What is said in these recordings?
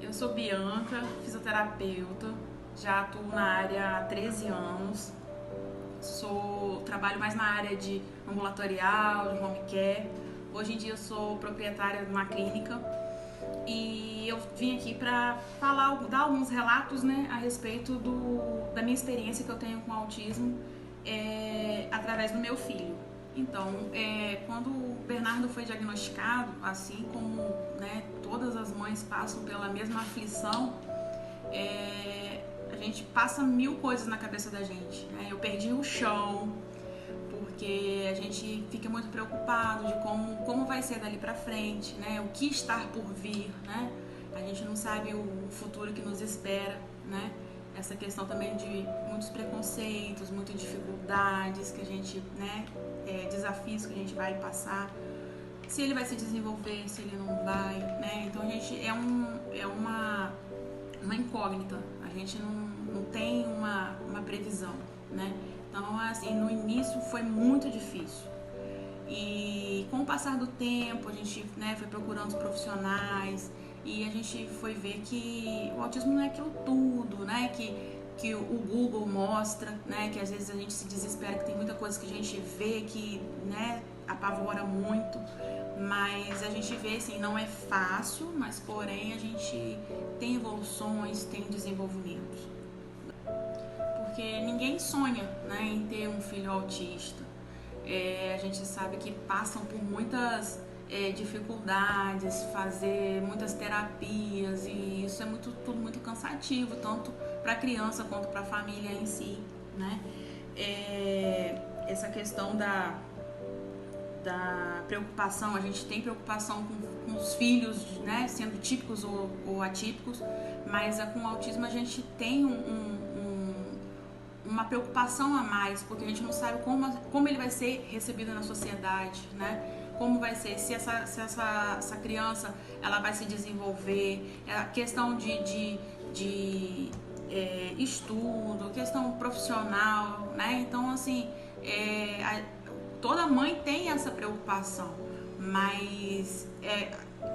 Eu sou Bianca, fisioterapeuta, já atuo na área há 13 anos. Trabalho mais na área de ambulatorial, de home care. Hoje em dia eu sou proprietária de uma clínica e eu vim aqui para dar alguns relatos, né, a respeito da minha experiência que eu tenho com autismo através do meu filho. Então, quando o Bernardo foi diagnosticado, assim como, né, todas as mães passam pela mesma aflição, a gente passa mil coisas na cabeça da gente, né? Eu perdi o chão, porque a gente fica muito preocupado de como vai ser dali pra frente, né? O que está por vir, né? A gente não sabe o futuro que nos espera, né? Essa questão também de muitos preconceitos, muitas dificuldades que a gente, né? Desafios que a gente vai passar, se ele vai se desenvolver, se ele não vai, né? Então a gente é uma incógnita, a gente não tem uma previsão, né? Então, assim, no início foi muito difícil. E com o passar do tempo, a gente, né, foi procurando os profissionais e a gente foi ver que o autismo não é aquilo tudo, né? Que o Google mostra, né? Que às vezes a gente se desespera, que tem muita coisa que a gente vê que, né, apavora muito. Mas a gente vê, assim, não é fácil, mas porém a gente tem evoluções, tem desenvolvimentos. Porque ninguém sonha, né, em ter um filho autista. A gente sabe que passam por muitas dificuldades, fazer muitas terapias, e isso é tudo muito cansativo, tanto para a criança quanto para a família em si, né? Essa questão da preocupação, a gente tem preocupação com os filhos, né, sendo típicos ou atípicos, mas com o autismo a gente tem uma preocupação a mais, porque a gente não sabe como ele vai ser recebido na sociedade, né? Como vai ser, se essa criança ela vai se desenvolver, a questão de estudo, questão profissional, né? Então, assim, toda mãe tem essa preocupação, mas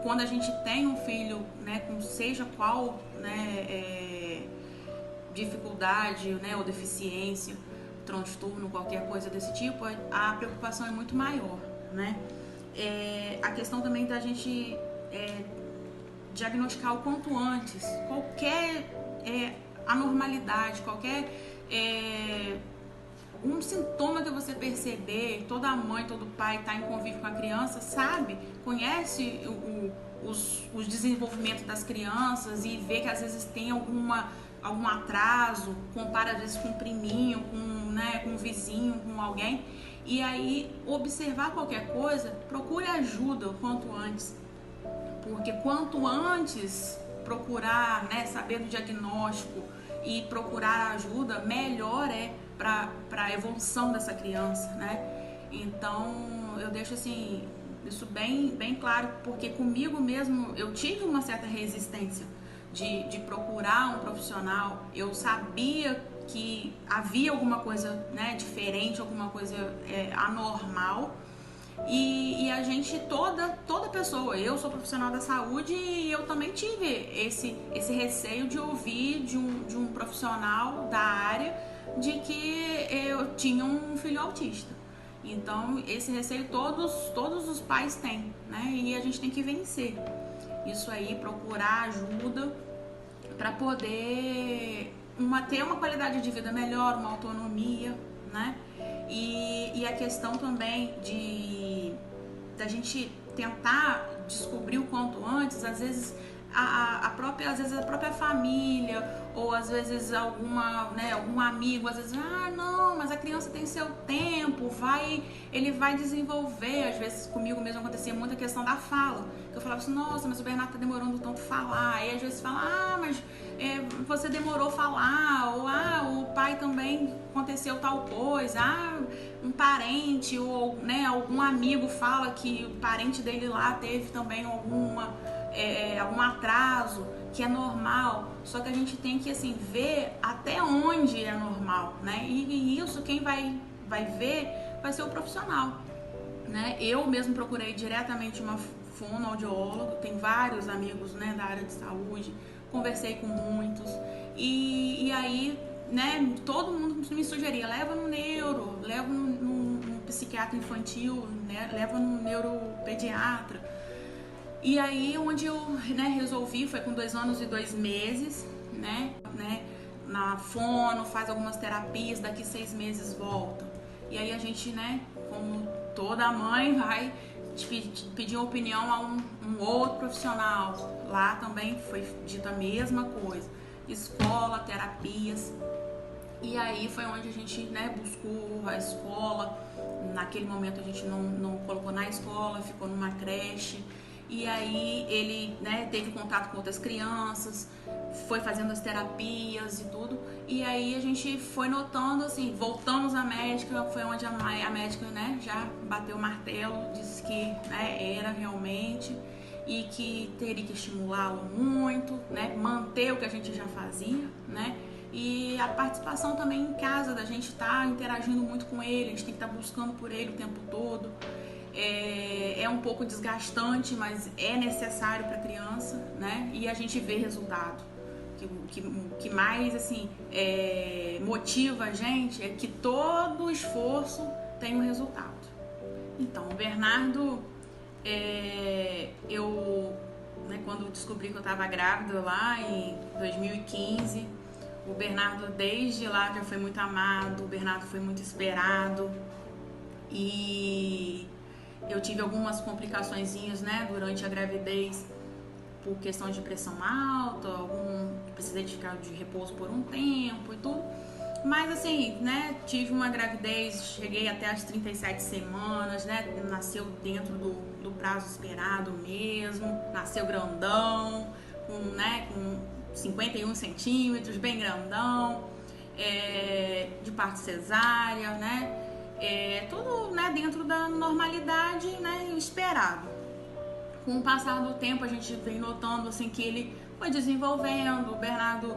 quando a gente tem um filho, né, com seja qual, né, dificuldade, né, ou deficiência, transtorno, qualquer coisa desse tipo, a preocupação é muito maior, né? A questão também da gente diagnosticar o quanto antes qualquer anormalidade, qualquer um sintoma que você perceber. Toda mãe, todo pai está em convívio com a criança, sabe, conhece os desenvolvimentos das crianças e vê que às vezes tem algum atraso, compara às vezes com um priminho, com um vizinho, com alguém, e aí observar qualquer coisa, procure ajuda o quanto antes, porque quanto antes procurar, né, saber do diagnóstico e procurar ajuda, melhor é para a evolução dessa criança, né? Então eu deixo assim isso bem claro, porque comigo mesmo eu tive uma certa resistência de procurar um profissional. Eu sabia que havia alguma coisa, né, diferente, alguma coisa anormal, e a gente, toda pessoa, eu sou profissional da saúde e eu também tive esse receio de ouvir de um profissional da área de que eu tinha um filho autista. Então esse receio todos os pais têm, né, e a gente tem que vencer isso aí, procurar ajuda para poder ter uma qualidade de vida melhor, uma autonomia, né? E a questão também da gente tentar descobrir o quanto antes, às vezes a própria família, ou às vezes algum amigo, às vezes, não, mas a criança tem seu tempo, ele vai desenvolver. Às vezes comigo mesmo acontecia muita questão da fala, que eu falava assim, nossa, mas o Bernardo tá demorando tanto falar, aí às vezes fala, mas você demorou falar, ou o pai também aconteceu tal coisa, um parente ou, né, algum amigo fala que o parente dele lá teve também algum atraso, que é normal. Só que a gente tem que, assim, ver até onde é normal, né? E isso quem vai ver vai ser o profissional, né? Eu mesmo procurei diretamente uma fonoaudiólogo, tem vários amigos, né, da área de saúde, conversei com muitos, e aí, né, todo mundo me sugeria, leva no neuro, leva no psiquiatra infantil, né, leva no neuropediatra. E aí, onde eu, né, resolvi, foi com 2 anos e 2 meses, né, na fono, faz algumas terapias, daqui 6 meses volta. E aí a gente, né, como toda mãe, vai pedir opinião a um outro profissional. Lá também foi dita a mesma coisa. Escola, terapias. E aí foi onde a gente, né, buscou a escola. Naquele momento a gente não colocou na escola, ficou numa creche. E aí ele, né, teve contato com outras crianças, foi fazendo as terapias e tudo. E aí a gente foi notando, assim, voltamos à médica, foi onde a médica, né, já bateu o martelo, disse que, né, era realmente, e que teria que estimulá-lo muito, né, manter o que a gente já fazia, né. E a participação também em casa, da gente estar interagindo muito com ele, a gente tem que estar buscando por ele o tempo todo. É um pouco desgastante, mas é necessário para a criança, né? E a gente vê resultado. Que mais, assim, motiva a gente é que todo esforço tem um resultado. Então, o Bernardo, né, quando descobri que eu estava grávida lá em 2015, o Bernardo desde lá já foi muito amado, o Bernardo foi muito esperado, e eu tive algumas complicaçõezinhas, né, durante a gravidez, por questão de pressão alta, precisei de ficar de repouso por um tempo e tudo. Mas assim, né, tive uma gravidez, cheguei até as 37 semanas, né, nasceu dentro do prazo esperado mesmo, nasceu grandão, com 51 centímetros, bem grandão, de parto cesárea, né, tudo, né, dentro da normalidade, né, esperado. Com o passar do tempo a gente vem notando, assim, que ele foi desenvolvendo, o Bernardo,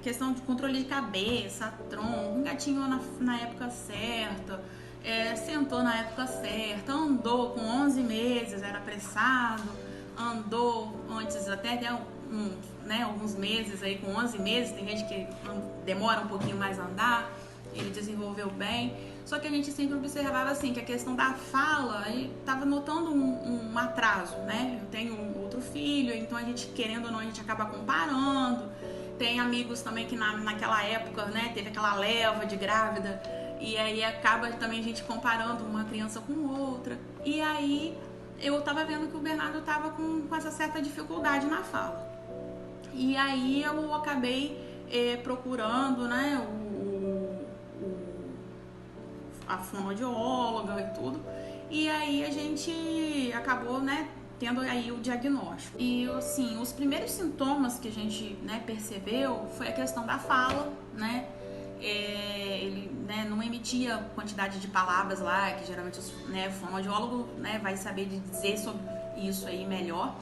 questão de controle de cabeça, tronco, engatinhou na época certa, sentou na época certa, andou com 11 meses, era apressado, andou antes até alguns meses, aí com 11 meses, tem gente que demora um pouquinho mais a andar, ele desenvolveu bem. Só que a gente sempre observava, assim, que a questão da fala, estava notando um atraso, né? Eu tenho outro filho, então a gente, querendo ou não, a gente acaba comparando. Tem amigos também que naquela época, né, teve aquela leva de grávida, e aí acaba também a gente comparando uma criança com outra. E aí eu tava vendo que o Bernardo tava com essa certa dificuldade na fala. E aí eu acabei procurando, né, a fonoaudióloga e tudo, e aí a gente acabou, né, tendo aí o diagnóstico. E assim, os primeiros sintomas que a gente, né, percebeu foi a questão da fala, né, ele, né, não emitia quantidade de palavras lá, que geralmente o fonoaudiólogo, né, vai saber dizer sobre isso aí melhor.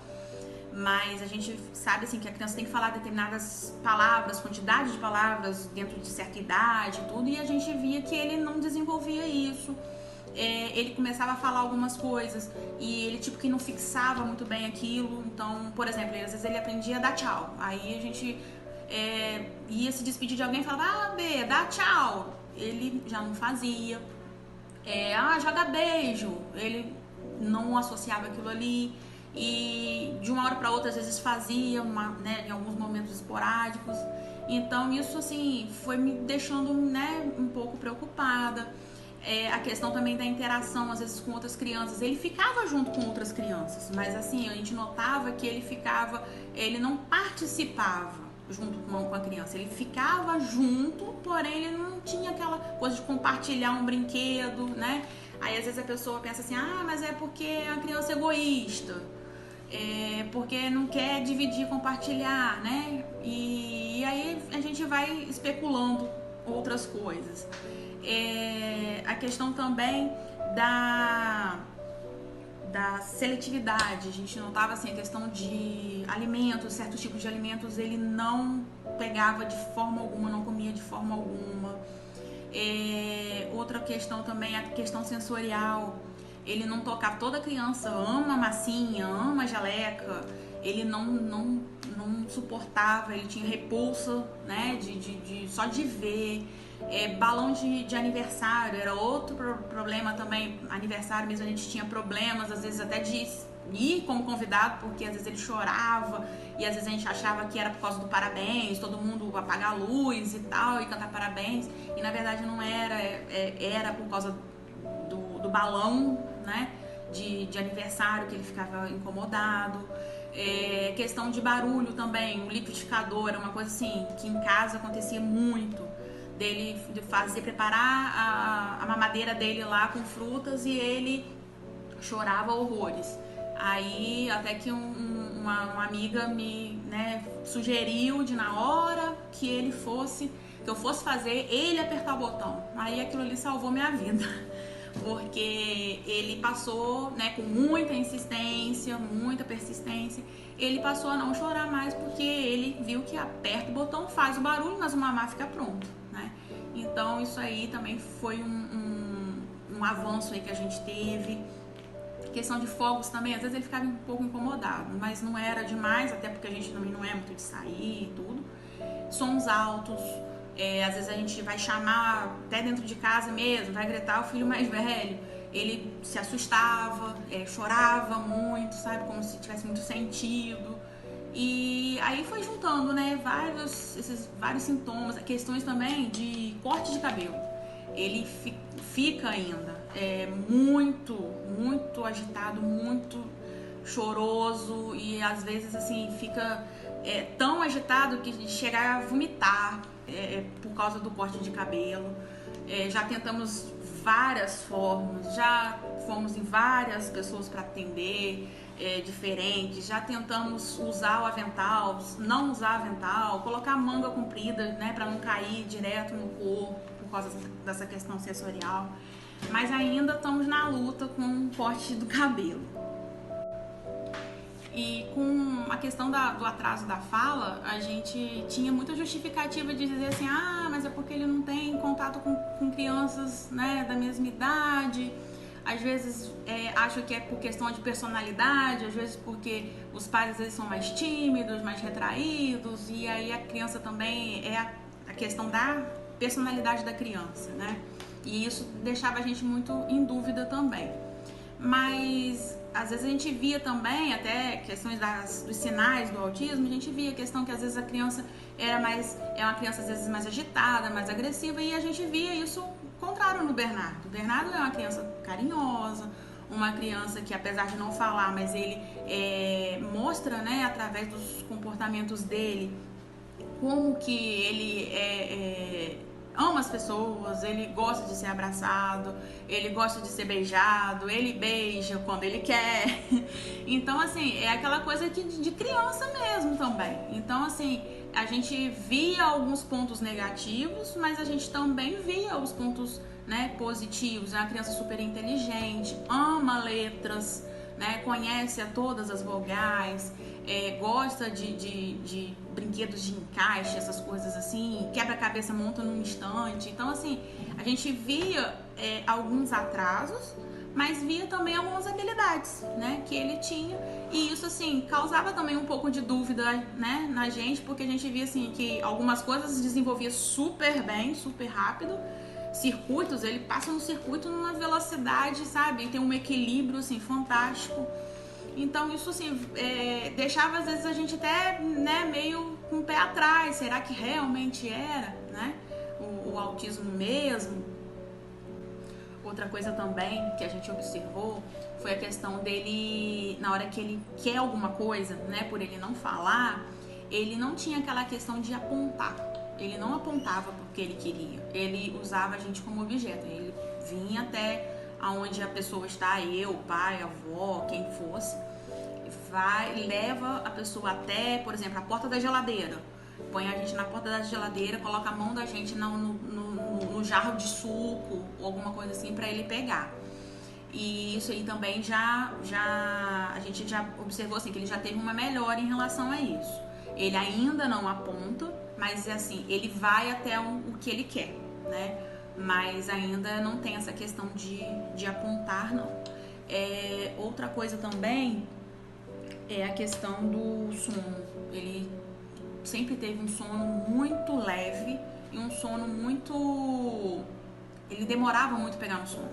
Mas a gente sabe, assim, que a criança tem que falar determinadas palavras, quantidade de palavras dentro de certa idade e tudo, e a gente via que ele não desenvolvia isso. Ele começava a falar algumas coisas e ele tipo que não fixava muito bem aquilo. Então, por exemplo, às vezes ele aprendia a dar tchau, aí a gente ia se despedir de alguém e falava, B, dá tchau, ele já não fazia. Joga beijo, ele não associava aquilo ali. E de uma hora para outra às vezes fazia, né, em alguns momentos esporádicos. Então isso, assim, foi me deixando, né, um pouco preocupada. A questão também da interação às vezes com outras crianças, ele ficava junto com outras crianças, mas assim, a gente notava que ele não participava junto com a criança, ele ficava junto, porém ele não tinha aquela coisa de compartilhar um brinquedo, né? Aí às vezes a pessoa pensa assim, mas é porque a criança é egoísta, porque não quer dividir, compartilhar, né? E aí a gente vai especulando outras coisas. A questão também da seletividade, a gente notava, assim, a questão de alimentos, certos tipos de alimentos ele não pegava de forma alguma, não comia de forma alguma. Outra questão também é a questão sensorial. ele não tocava. Toda criança ama massinha, ama geleca, ele não suportava, ele tinha repulsa, né, só de ver. Balão de aniversário era outro problema também. Aniversário mesmo a gente tinha problemas, às vezes até de ir como convidado, porque às vezes ele chorava e às vezes a gente achava que era por causa do parabéns, todo mundo apagar a luz e tal e cantar parabéns, e na verdade não era, era por causa do balão, né, de aniversário, que ele ficava incomodado. Questão de barulho também, o liquidificador era uma coisa assim que em casa acontecia muito, dele preparar a mamadeira dele lá com frutas e ele chorava horrores. Aí até que uma amiga me, né, sugeriu de na hora que eu fosse fazer, ele apertar o botão. Aí aquilo ali salvou minha vida, porque ele passou, né, com muita insistência, muita persistência, ele passou a não chorar mais, porque ele viu que aperta o botão, faz o barulho, mas o mamar fica pronto, né? Então isso aí também foi um avanço aí que a gente teve. Questão de fogos também, às vezes ele ficava um pouco incomodado, mas não era demais, até porque a gente também não é muito de sair e tudo. Sons altos, às vezes a gente vai chamar até dentro de casa mesmo, vai gritar o filho mais velho, ele se assustava, chorava muito, sabe, como se tivesse muito sentido. E aí foi juntando, né, vários sintomas, questões também de corte de cabelo. Ele fica ainda muito agitado, muito choroso, e às vezes assim fica tão agitado que chega a vomitar por causa do corte de cabelo. Já tentamos várias formas, já fomos em várias pessoas para atender diferentes, já tentamos usar o avental, não usar avental, colocar manga comprida, né, para não cair direto no corpo por causa dessa questão sensorial, mas ainda estamos na luta com o corte do cabelo. E com a questão do atraso da fala, a gente tinha muita justificativa de dizer assim, mas é porque ele não tem contato com crianças, né, da mesma idade. Às vezes acho que é por questão de personalidade, às vezes porque os pais às vezes são mais tímidos, mais retraídos, e aí a criança também a questão da personalidade da criança, né? E isso deixava a gente muito em dúvida também. Mas às vezes a gente via também até questões dos sinais do autismo, a gente via a questão que às vezes a criança é uma criança às vezes mais agitada, mais agressiva, e a gente via isso contrário no Bernardo. O Bernardo é uma criança carinhosa, uma criança que apesar de não falar, mas ele mostra, né, através dos comportamentos dele, como que ele ama as pessoas, ele gosta de ser abraçado, ele gosta de ser beijado, ele beija quando ele quer. Então, assim, é aquela coisa de criança mesmo também. Então, assim, a gente via alguns pontos negativos, mas a gente também via os pontos, né, positivos. É uma criança super inteligente, ama letras, né, conhece a todas as vogais, gosta de brinquedos de encaixe, essas coisas assim, quebra-cabeça monta num instante. Então, assim, a gente via alguns atrasos, mas via também algumas habilidades, né, que ele tinha, e isso, assim, causava também um pouco de dúvida, né, na gente, porque a gente via, assim, que algumas coisas se desenvolvia super bem, super rápido. Circuitos, ele passa no circuito numa velocidade, sabe, tem um equilíbrio, assim, fantástico. Então isso, assim, deixava às vezes a gente até, né, meio com o pé atrás, será que realmente era, né, o autismo mesmo? Outra coisa também que a gente observou foi a questão dele, na hora que ele quer alguma coisa, né, por ele não falar, ele não tinha aquela questão de apontar. Ele não apontava porque ele queria, ele usava a gente como objeto. Ele vinha até aonde a pessoa está, eu, pai, avó, quem fosse, leva a pessoa até, por exemplo, a porta da geladeira. Põe a gente na porta da geladeira, coloca a mão da gente no jarro de suco ou alguma coisa assim para ele pegar. E isso aí também a gente já observou assim, que ele já teve uma melhora em relação a isso. Ele ainda não aponta, mas assim, ele vai até o que ele quer, né? Mas ainda não tem essa questão de apontar, não. Outra coisa também é a questão do sono. Ele sempre teve um sono muito leve e um sono muito... Ele demorava muito a pegar no sono.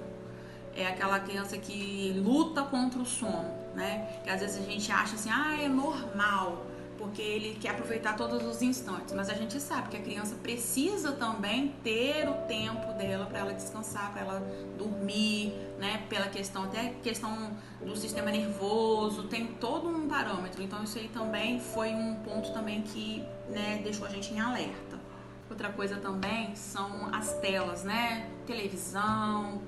É aquela criança que luta contra o sono, né? Que às vezes a gente acha assim, é normal, porque ele quer aproveitar todos os instantes. Mas a gente sabe que a criança precisa também ter o tempo dela para ela descansar, para ela dormir, né? Pela questão, até questão do sistema nervoso, tem todo um parâmetro. Então isso aí também foi um ponto também que, né, deixou a gente em alerta. Outra coisa também são as telas, né? Televisão,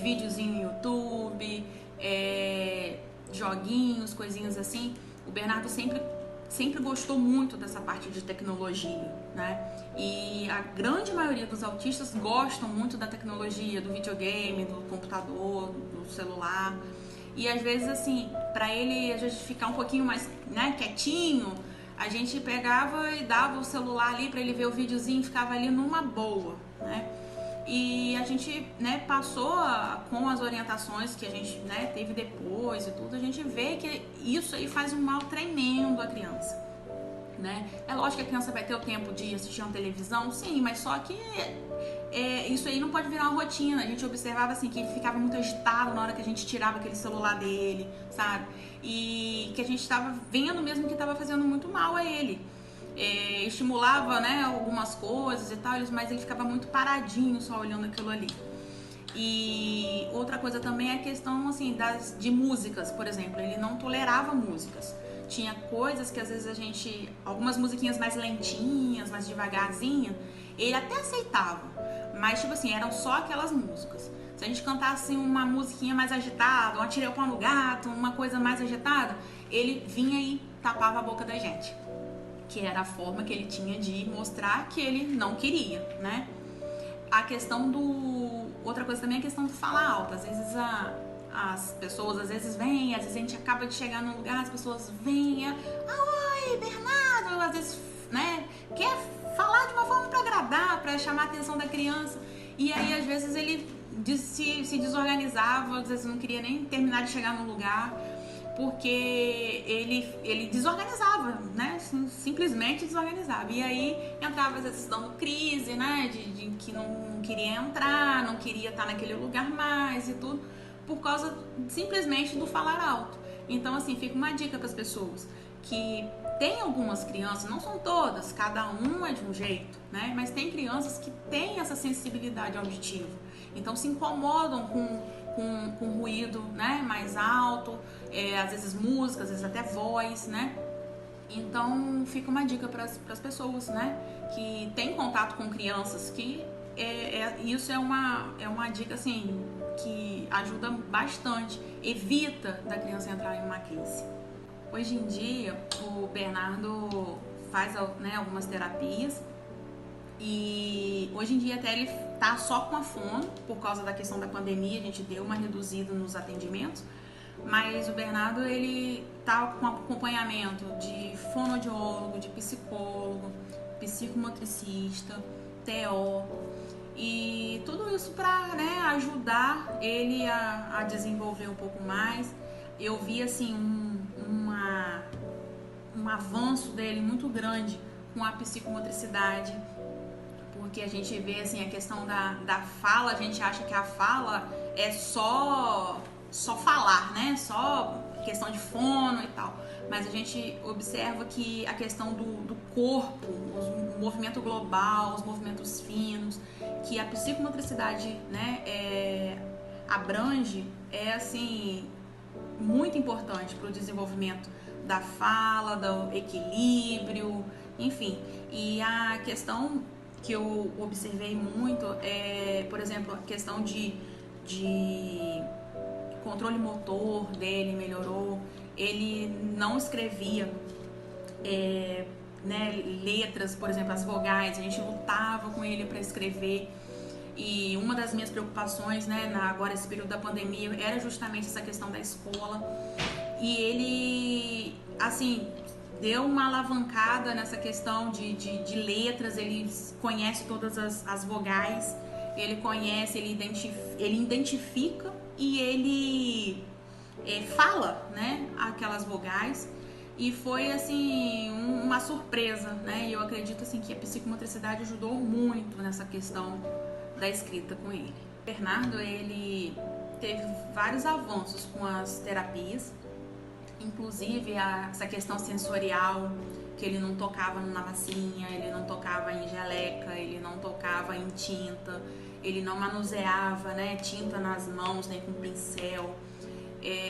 videozinho no YouTube, joguinhos, coisinhas assim. O Bernardo sempre gostou muito dessa parte de tecnologia, né? E a grande maioria dos autistas gostam muito da tecnologia, do videogame, do computador, do celular. E às vezes, assim, para ele às vezes ficar um pouquinho mais, né, quietinho, a gente pegava e dava o celular ali para ele ver o videozinho e ficava ali numa boa, né? E a gente, né, passou com as orientações que a gente, né, teve depois e tudo, a gente vê que isso aí faz um mal tremendo à criança, né? É lógico que a criança vai ter o tempo de assistir uma televisão, sim, mas só que isso aí não pode virar uma rotina. A gente observava assim que ele ficava muito agitado na hora que a gente tirava aquele celular dele, sabe? E que a gente estava vendo mesmo que estava fazendo muito mal a ele. Estimulava, né, algumas coisas e tal, mas ele ficava muito paradinho só olhando aquilo ali. E outra coisa também é a questão assim, de músicas, por exemplo. Ele não tolerava músicas. Tinha coisas que às vezes algumas musiquinhas mais lentinhas, mais devagarzinha, ele até aceitava, mas tipo assim, eram só aquelas músicas. Se a gente cantasse uma musiquinha mais agitada, uma Tirei o Pau no Gato, uma coisa mais agitada, ele vinha e tapava a boca da gente, que era a forma que ele tinha de mostrar que ele não queria, né? A questão outra coisa também é a questão do falar alto. Às vezes as pessoas às vezes vêm, às vezes a gente acaba de chegar num lugar, as pessoas vêm, oi, Bernardo, às vezes, né, quer falar de uma forma para agradar, para chamar a atenção da criança, e aí às vezes ele se desorganizava, às vezes não queria nem terminar de chegar no lugar, porque ele desorganizava, né? Simplesmente desorganizava. E aí entrava às vezes dando crise, né? De que não queria entrar, não queria estar naquele lugar mais e tudo, por causa simplesmente do falar alto. Então, assim, fica uma dica para as pessoas que tem algumas crianças, não são todas, cada um é de um jeito, né? Mas tem crianças que têm essa sensibilidade auditiva, então se incomodam com ruído, né, mais alto, às vezes música, às vezes até voz, né? Então fica uma dica para as pessoas, né, que tem contato com crianças, que isso é uma dica assim que ajuda bastante, evita da criança entrar em uma crise. Hoje em dia o Bernardo faz, né, algumas terapias, e hoje em dia até ele tá só com a fono, por causa da questão da pandemia, a gente deu uma reduzida nos atendimentos, mas o Bernardo ele tá com acompanhamento de fonoaudiólogo, de psicólogo, psicomotricista, TO, e tudo isso para, né, ajudar ele a desenvolver um pouco mais. Eu vi assim um avanço dele muito grande com a psicomotricidade, porque a gente vê assim a questão da fala. A gente acha que a fala é só falar, né? Só questão de fono e tal. Mas a gente observa que a questão do corpo, o movimento global, os movimentos finos, que a psicomotricidade, né, abrange, é assim muito importante para o desenvolvimento da fala, do equilíbrio, enfim. E a questão que eu observei muito por exemplo, a questão de controle motor dele melhorou. Ele não escrevia né, letras, por exemplo, as vogais, a gente lutava com ele para escrever. E uma das minhas preocupações, né, agora esse período da pandemia, era justamente essa questão da escola. E ele, assim, deu uma alavancada nessa questão de letras. Ele conhece todas as vogais, ele conhece, ele identifica e ele fala, né, aquelas vogais. E foi assim uma surpresa, né? E eu acredito assim que a psicomotricidade ajudou muito nessa questão da escrita com ele. O Bernardo, ele teve vários avanços com as terapias, inclusive essa questão sensorial, que ele não tocava na massinha, ele não tocava em geleca, ele não tocava em tinta, ele não manuseava, né, tinta nas mãos, nem com pincel.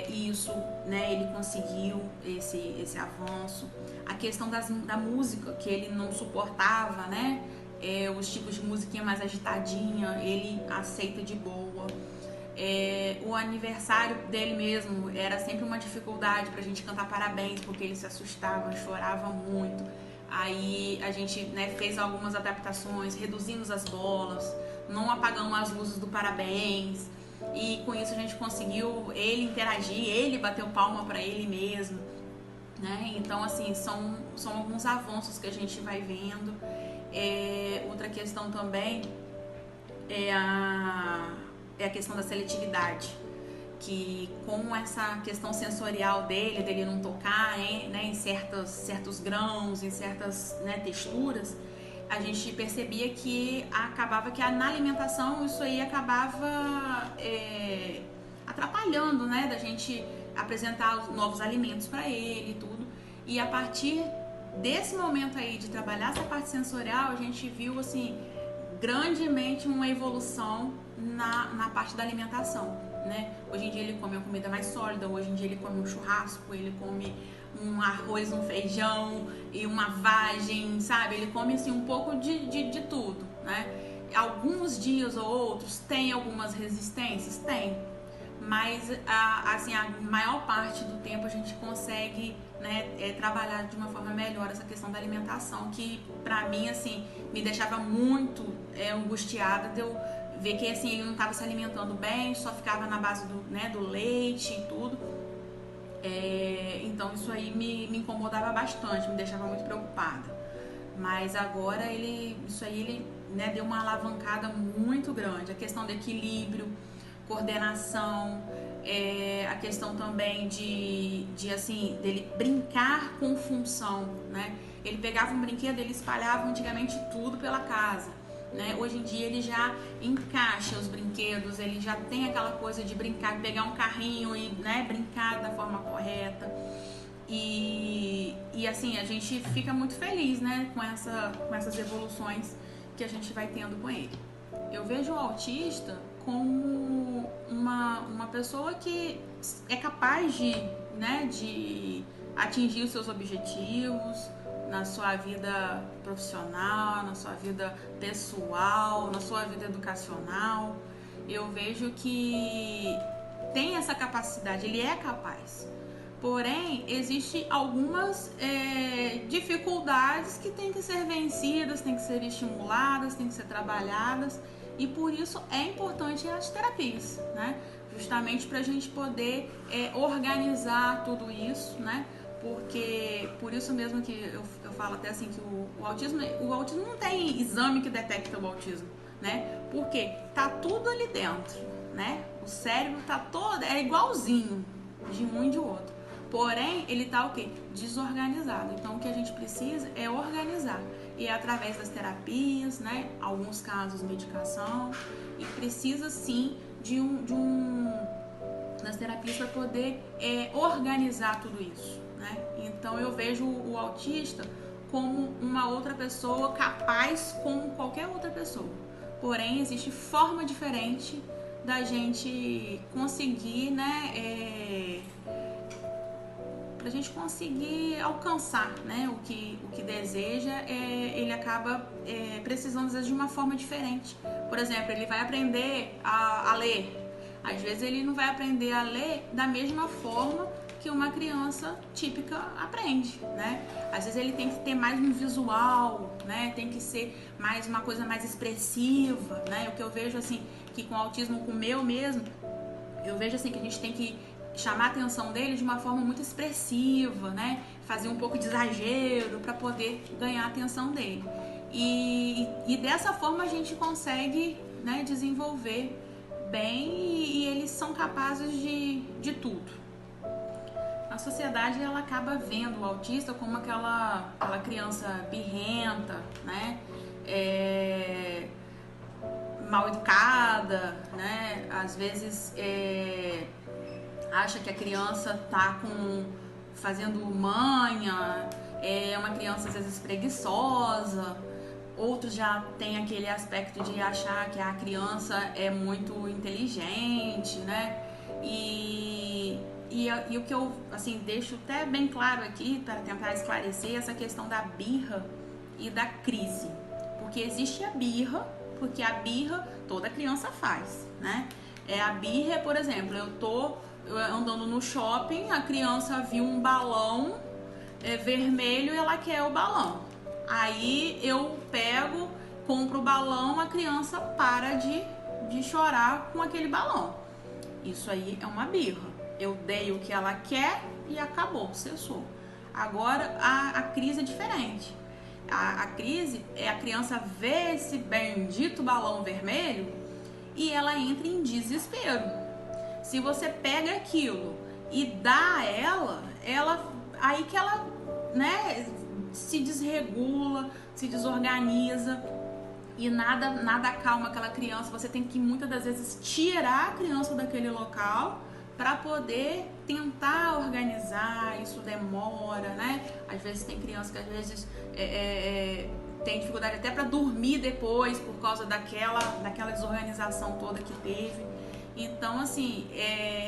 Isso, né, ele conseguiu esse avanço. A questão da música, que ele não suportava, né, os tipos de musiquinha mais agitadinha, ele aceita de boa. O aniversário dele mesmo era sempre uma dificuldade pra gente cantar parabéns, porque ele se assustava, chorava muito. Aí a gente, né, fez algumas adaptações, reduzimos as bolas, não apagamos as luzes do parabéns. E com isso a gente conseguiu ele interagir, ele bateu palma para ele mesmo, né? Então, assim, são alguns avanços que a gente vai vendo. Outra questão também é a questão da seletividade, que com essa questão sensorial dele não tocar, né, em certos grãos, em certas, né, texturas, a gente percebia que acabava que na alimentação isso aí acabava atrapalhando, né, da gente apresentar novos alimentos para ele e tudo. E a partir desse momento aí de trabalhar essa parte sensorial, a gente viu assim grandemente uma evolução na parte da alimentação, né? Hoje em dia ele come uma comida mais sólida, hoje em dia ele come um churrasco, ele come um arroz, um feijão e uma vagem, sabe? Ele come assim um pouco de tudo, né? Alguns dias ou outros tem algumas resistências? Tem. Mas assim, a maior parte do tempo a gente consegue, né, trabalhar de uma forma melhor essa questão da alimentação, que pra mim assim, me deixava muito angustiada de eu ver que assim, ele não estava se alimentando bem, só ficava na base do leite e tudo. Então isso aí me incomodava bastante, me deixava muito preocupada. Mas agora isso aí ele, né, deu uma alavancada muito grande. A questão do equilíbrio, coordenação, a questão também de assim, dele brincar com função, né? Ele pegava um brinquedo, ele espalhava antigamente tudo pela casa, né? Hoje em dia ele já encaixa os brinquedos, ele já tem aquela coisa de brincar, pegar um carrinho e, né, brincar da forma correta. E assim, a gente fica muito feliz, né, com essas evoluções que a gente vai tendo com ele. Eu vejo o autista como uma pessoa que é capaz de atingir os seus objetivos na sua vida profissional, na sua vida pessoal, na sua vida educacional. Eu vejo que tem essa capacidade, ele é capaz. Porém, existem algumas dificuldades que têm que ser vencidas, têm que ser estimuladas, têm que ser trabalhadas. E por isso é importante as terapias, né? Justamente para a gente poder organizar tudo isso, né? Porque por isso mesmo que eu falo até assim que o autismo não tem exame que detecta o autismo, né? Porque tá tudo ali dentro, né? O cérebro tá todo, igualzinho de um e de outro. Porém, ele tá o quê? Desorganizado. Então o que a gente precisa é organizar. E é através das terapias, né? Alguns casos medicação. E precisa sim das terapias para poder organizar tudo isso, né? Então eu vejo o autista como uma outra pessoa capaz como qualquer outra pessoa. Porém, existe forma diferente da gente conseguir, né? Pra gente conseguir alcançar, né, o que deseja, ele acaba precisando às vezes de uma forma diferente. Por exemplo, ele vai aprender a ler. Às vezes ele não vai aprender a ler da mesma forma que uma criança típica aprende, né? Às vezes ele tem que ter mais um visual, né? Tem que ser mais uma coisa mais expressiva, né? O que eu vejo assim, que com o autismo, com o meu mesmo, eu vejo assim que a gente tem que chamar a atenção dele de uma forma muito expressiva, né? Fazer um pouco de exagero para poder ganhar a atenção dele. E dessa forma a gente consegue, né, desenvolver bem e eles são capazes de tudo, sociedade ela acaba vendo o autista como aquela criança birrenta, né? Mal educada, né? Às vezes acha que a criança tá fazendo manha, é uma criança às vezes preguiçosa. Outros já têm aquele aspecto de achar que a criança é muito inteligente, né? E o que eu assim, deixo até bem claro aqui para tentar esclarecer essa questão da birra e da crise. Porque existe a birra, porque a birra toda criança faz, né? A birra, por exemplo, eu tô andando no shopping, a criança viu um balão vermelho e ela quer o balão. Aí eu pego, compro o balão, a criança para de chorar com aquele balão. Isso aí é uma birra. Eu dei o que ela quer e acabou, cessou. Agora a crise é diferente. A crise é a criança ver esse bendito balão vermelho e ela entra em desespero. Se você pega aquilo e dá a ela aí que ela, né, se desregula, se desorganiza e nada acalma aquela criança. Você tem que muitas das vezes tirar a criança daquele local para poder tentar organizar. Isso demora, né? Às vezes tem criança que às vezes tem dificuldade até para dormir depois por causa daquela desorganização toda que teve. Então, assim,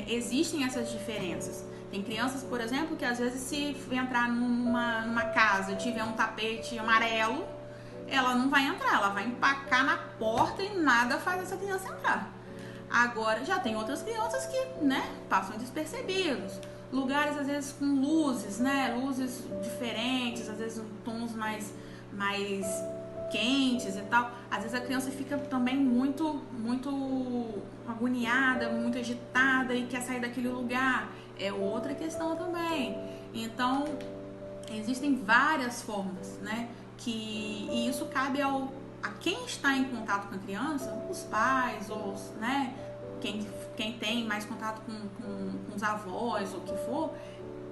existem essas diferenças. Tem crianças, por exemplo, que às vezes se entrar numa casa e tiver um tapete amarelo, ela não vai entrar, ela vai empacar na porta e nada faz essa criança entrar. Agora, já tem outras crianças que, né, passam despercebidos. Lugares, às vezes, com luzes, né, luzes diferentes, às vezes tons mais quentes e tal. Às vezes a criança fica também muito agoniada, muito agitada e quer sair daquele lugar. É outra questão também. Então, existem várias formas, né? E isso cabe a quem está em contato com a criança, os pais, né? Quem tem mais contato com os avós, ou o que for,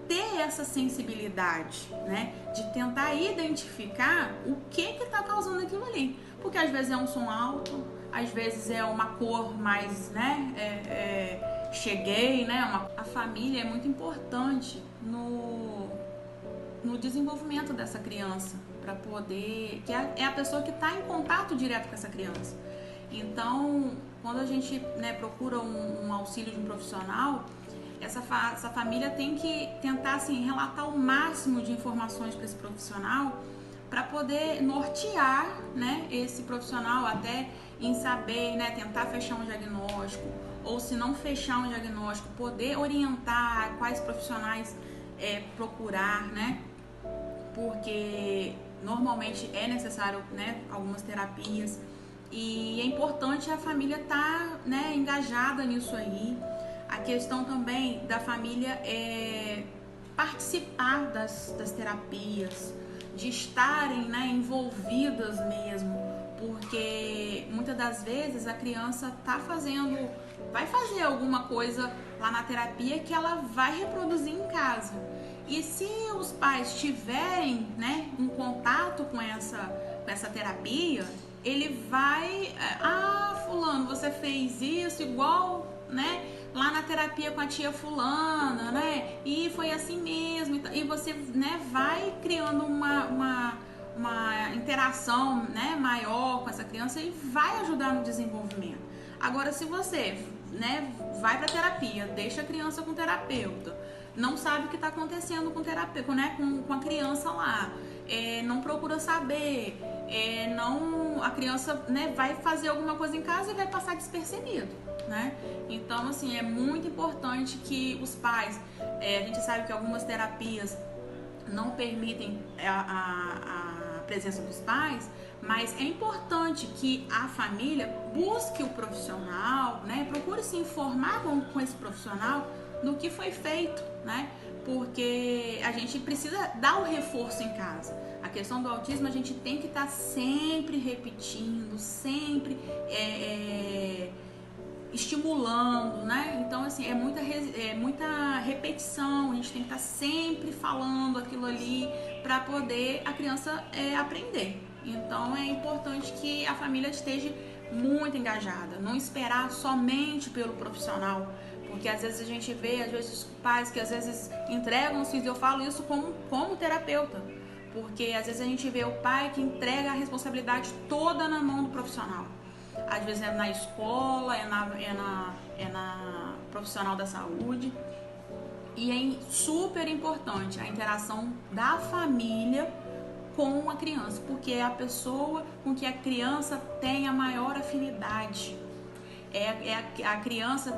ter essa sensibilidade, né? De tentar identificar o que está causando aquilo ali. Porque às vezes é um som alto, às vezes é uma cor mais, né? Cheguei, né? A família é muito importante no desenvolvimento dessa criança, para poder, que é a pessoa que está em contato direto com essa criança. Então, quando a gente, né, procura um auxílio de um profissional, essa família tem que tentar, assim, relatar o máximo de informações para esse profissional, para poder nortear, né, esse profissional até em saber, né, tentar fechar um diagnóstico, ou se não fechar um diagnóstico, poder orientar quais profissionais procurar, né, porque normalmente é necessário, né, algumas terapias, e é importante a família estar, né, engajada nisso aí. A questão também da família é participar das terapias, de estarem, né, envolvidas mesmo, porque muitas das vezes a criança vai fazer alguma coisa lá na terapia que ela vai reproduzir em casa. E se os pais tiverem, né, um contato com essa terapia, ele vai, fulano, você fez isso igual, né, lá na terapia com a tia fulana, né, e foi assim mesmo, e você, né, vai criando uma interação, né, maior com essa criança e vai ajudar no desenvolvimento. Agora, se você, né, vai para terapia, deixa a criança com o terapeuta, não sabe o que está acontecendo com o terapeuta, né, com a criança lá, não procura saber, a criança, né, vai fazer alguma coisa em casa e vai passar despercebido, né? Então, assim, é muito importante que os pais, a gente sabe que algumas terapias não permitem a presença dos pais, mas é importante que a família busque o profissional, né? Procure se informar com esse profissional do que foi feito, né? Porque a gente precisa dar o reforço em casa. A questão do autismo a gente tem que estar sempre repetindo, sempre estimulando, né? Então, assim, é muita repetição, a gente tem que estar sempre falando aquilo ali para poder a criança aprender. Então, é importante que a família esteja muito engajada, não esperar somente pelo profissional, porque às vezes a gente vê, às vezes pais que às vezes entregam os filhos, eu falo isso como terapeuta, porque às vezes a gente vê o pai que entrega a responsabilidade toda na mão do profissional. Às vezes é na escola, é na profissional da saúde. E é super importante a interação da família com a criança, porque é a pessoa com que a criança tem a maior afinidade. A criança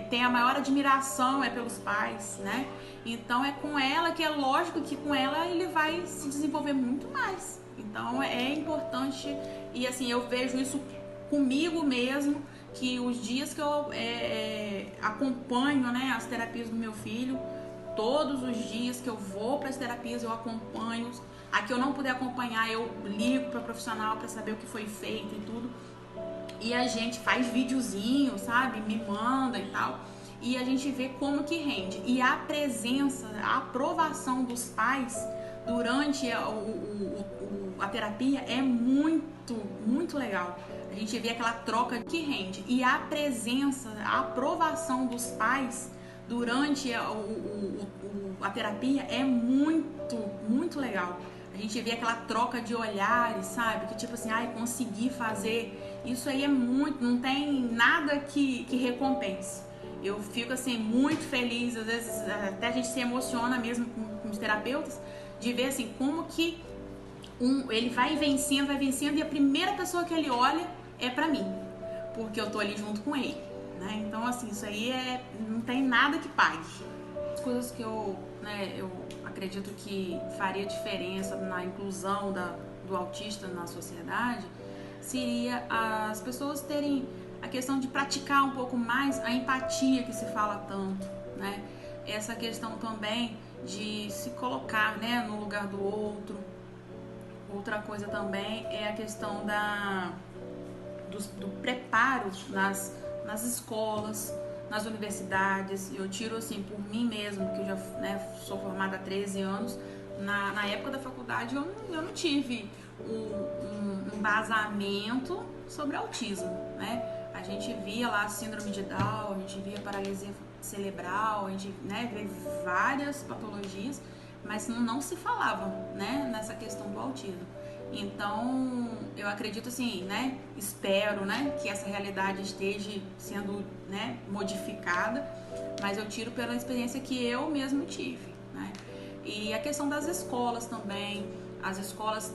tem a maior admiração pelos pais, né? Então é com ela que é lógico que com ela ele vai se desenvolver muito mais. Então é importante, e assim, eu vejo isso comigo mesmo, que os dias que eu acompanho, né, as terapias do meu filho, todos os dias que eu vou para as terapias eu acompanho. A que eu não puder acompanhar, eu ligo para profissional para saber o que foi feito e tudo. E a gente faz videozinho, sabe? Me manda e tal. E a gente vê como que rende. E a presença, a aprovação dos pais durante a terapia é muito, muito legal. A gente vê aquela troca que rende. E a presença, a aprovação dos pais durante a terapia é muito, muito legal. A gente vê aquela troca de olhares, sabe? Que tipo assim, consegui fazer. Isso aí é muito, não tem nada que recompense. Eu fico assim, muito feliz, às vezes até a gente se emociona mesmo com os terapeutas, de ver assim, como que ele vai vencendo, e a primeira pessoa que ele olha é pra mim, porque eu tô ali junto com ele, né? Então assim, isso aí não tem nada que pague. As coisas que eu acredito que faria diferença na inclusão do autista na sociedade seria as pessoas terem a questão de praticar um pouco mais a empatia que se fala tanto, né? Essa questão também de se colocar, né, no lugar do outro. Outra coisa também é a questão do preparo nas escolas, nas universidades. Eu tiro assim por mim mesmo, que eu já sou formada há 13 anos. Na época da faculdade eu não tive um embasamento sobre autismo, né? A gente via lá síndrome de Down, a gente via paralisia cerebral, a gente vê várias patologias, mas não se falava, né, nessa questão do autismo. Então, eu acredito assim, né, espero, né, que essa realidade esteja sendo, né, modificada, mas eu tiro pela experiência que eu mesmo tive, né. E a questão das escolas também, as escolas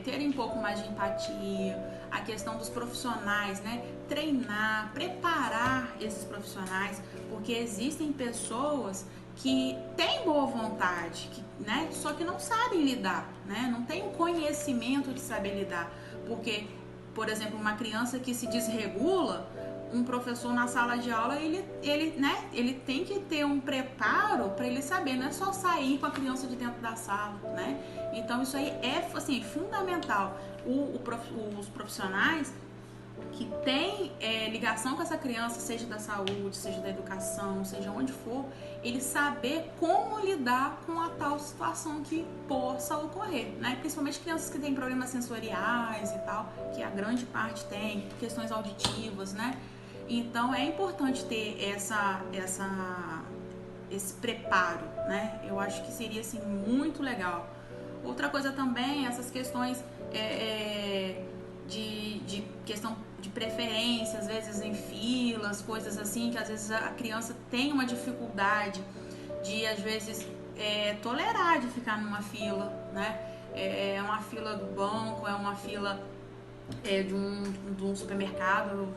terem um pouco mais de empatia, a questão dos profissionais, né, treinar, preparar esses profissionais, porque existem pessoas que têm boa vontade, né, só que não sabem lidar, né, não tem o conhecimento de saber lidar, porque, por exemplo, uma criança que se desregula, um professor na sala de aula, ele tem que ter um preparo para ele saber, não é só sair com a criança de dentro da sala, né? Então isso aí é assim, fundamental. Os profissionais que têm ligação com essa criança, seja da saúde, seja da educação, seja onde for, ele saber como lidar com a tal situação que possa ocorrer, né? Principalmente crianças que têm problemas sensoriais e tal, que a grande parte tem, questões auditivas, né? Então é importante ter esse preparo, né? Eu acho que seria assim muito legal. Outra coisa também, essas questões de questão de preferência, às vezes em filas, coisas assim, que às vezes a criança tem uma dificuldade de, às vezes, tolerar de ficar numa fila, né? É uma fila do banco, é uma fila de um supermercado,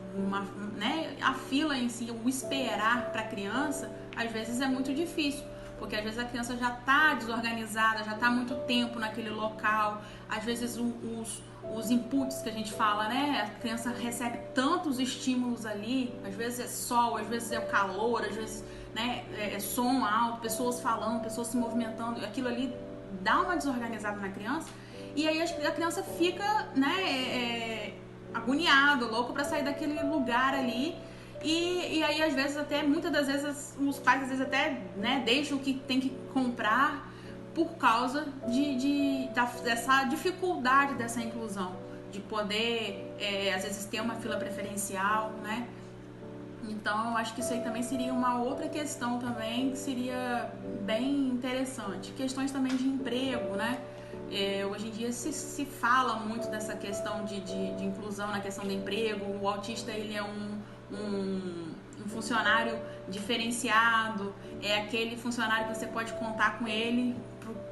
né? A fila em si, o esperar para a criança, às vezes é muito difícil, porque às vezes a criança já está desorganizada, já está há muito tempo naquele local, às vezes os inputs que a gente fala, né? A criança recebe tantos estímulos ali, às vezes é sol, às vezes é o calor, às vezes, né, é som alto, pessoas falando, pessoas se movimentando, aquilo ali dá uma desorganizada na criança, e aí a criança fica, né, agoniada, louco para sair daquele lugar ali, E aí, às vezes, até, muitas das vezes, os pais, às vezes, até, né, deixam o que tem que comprar por causa dessa dificuldade dessa inclusão, de poder, às vezes, ter uma fila preferencial, né? Então, eu acho que isso aí também seria uma outra questão também, que seria bem interessante. Questões também de emprego, né? Hoje em dia se fala muito dessa questão de inclusão na questão do emprego. O autista, ele é um funcionário diferenciado, é aquele funcionário que você pode contar com ele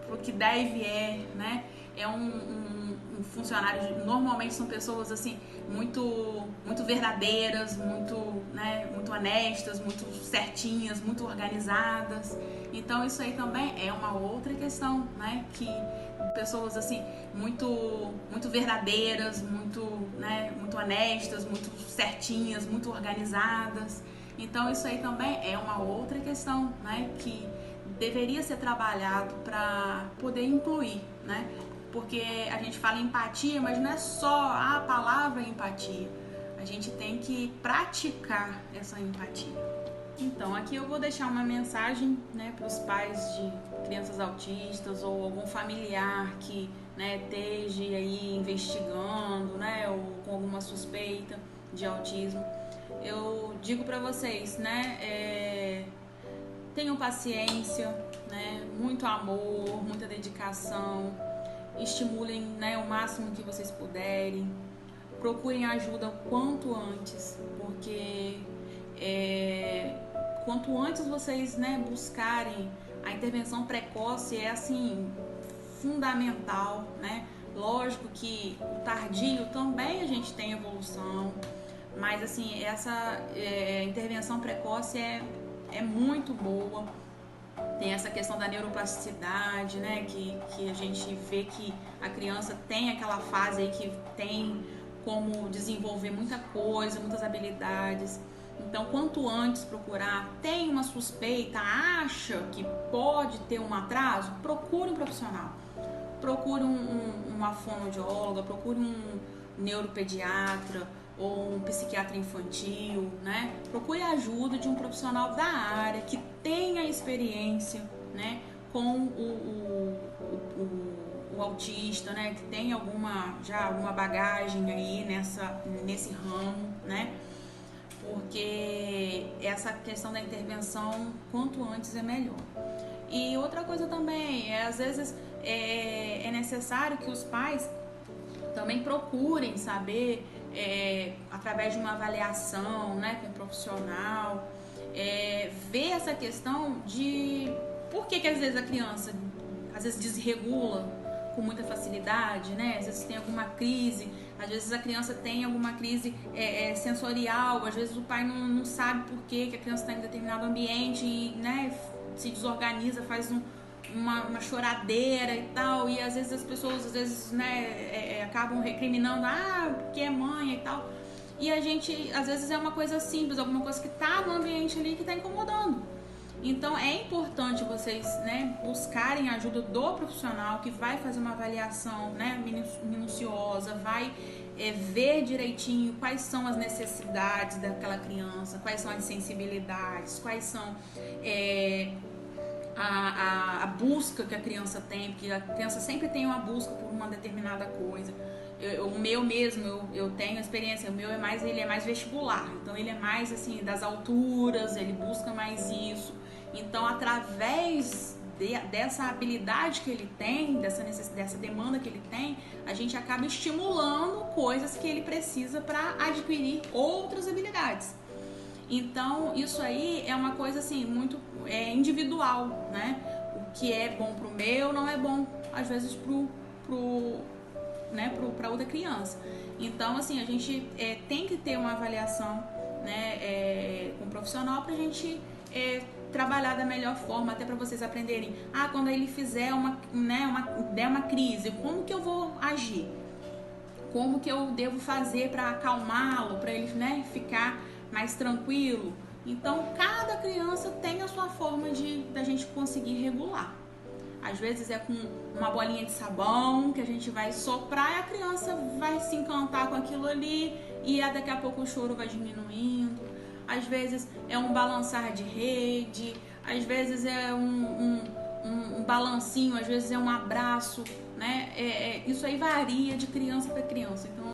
pro que der e vier, né? É um funcionário, normalmente são pessoas assim muito verdadeiras, muito honestas, muito certinhas, muito organizadas. Então isso aí também é uma outra questão, né? Que pessoas assim muito verdadeiras, muito honestas, muito certinhas, muito organizadas. Então isso aí também é uma outra questão, né? Que deveria ser trabalhado para poder incluir, né? Porque a gente fala empatia, mas não é só a palavra empatia. A gente tem que praticar essa empatia. Então, aqui eu vou deixar uma mensagem, né, para os pais de crianças autistas ou algum familiar que, né, esteja aí investigando, né, ou com alguma suspeita de autismo. Eu digo para vocês, né, tenham paciência, né, muito amor, muita dedicação. Estimulem, né, o máximo que vocês puderem, procurem ajuda o quanto antes, porque quanto antes vocês, né, buscarem a intervenção precoce é assim fundamental, né? Lógico que o tardio também a gente tem evolução, mas assim essa intervenção precoce é muito boa. Tem essa questão da neuroplasticidade, né? Que a gente vê que a criança tem aquela fase aí que tem como desenvolver muita coisa, muitas habilidades. Então, quanto antes procurar, tem uma suspeita, acha que pode ter um atraso, procure um profissional. Procure uma fonoaudióloga, procure um neuropediatra ou um psiquiatra infantil, né? Procure a ajuda de um profissional da área que tenha experiência, né, com o autista, né, que tenha alguma bagagem aí nesse ramo, né? Porque essa questão da intervenção, quanto antes é melhor. E outra coisa também, às vezes é necessário que os pais também procurem saber, através de uma avaliação, né, com um profissional, ver essa questão de por que às vezes a criança desregula com muita facilidade, né? Às vezes tem alguma crise, às vezes a criança tem alguma crise sensorial, às vezes o pai não sabe por que a criança está em determinado ambiente e, né, se desorganiza, faz uma choradeira e tal, e às vezes as pessoas né, acabam recriminando, porque é mãe e tal, e a gente, às vezes é uma coisa simples, alguma coisa que tá no ambiente ali que tá incomodando. Então é importante vocês, né, buscarem a ajuda do profissional que vai fazer uma avaliação, né, minuciosa, vai ver direitinho quais são as necessidades daquela criança, quais são as sensibilidades, quais são a busca que a criança tem, porque a criança sempre tem uma busca por uma determinada coisa. O meu mesmo, eu tenho experiência, ele é mais vestibular, então ele é mais assim, das alturas, ele busca mais isso. Então, através dessa habilidade que ele tem, dessa demanda que ele tem, a gente acaba estimulando coisas que ele precisa para adquirir outras habilidades. Então, isso aí é uma coisa assim, muito individual, né? O que é bom pro meu não é bom, às vezes, para outra criança. Então, assim, a gente tem que ter uma avaliação, né, com um profissional pra gente trabalhar da melhor forma, até para vocês aprenderem. Quando ele fizer der uma crise, como que eu vou agir? Como que eu devo fazer para acalmá-lo, para ele, né, ficar mais tranquilo? Então, cada criança tem a sua forma da gente conseguir regular. Às vezes é com uma bolinha de sabão que a gente vai soprar e a criança vai se encantar com aquilo ali e daqui a pouco o choro vai diminuindo. às vezes é um balançar de rede, às vezes é um balancinho, às vezes é um abraço, né? Isso aí varia de criança para criança. Então,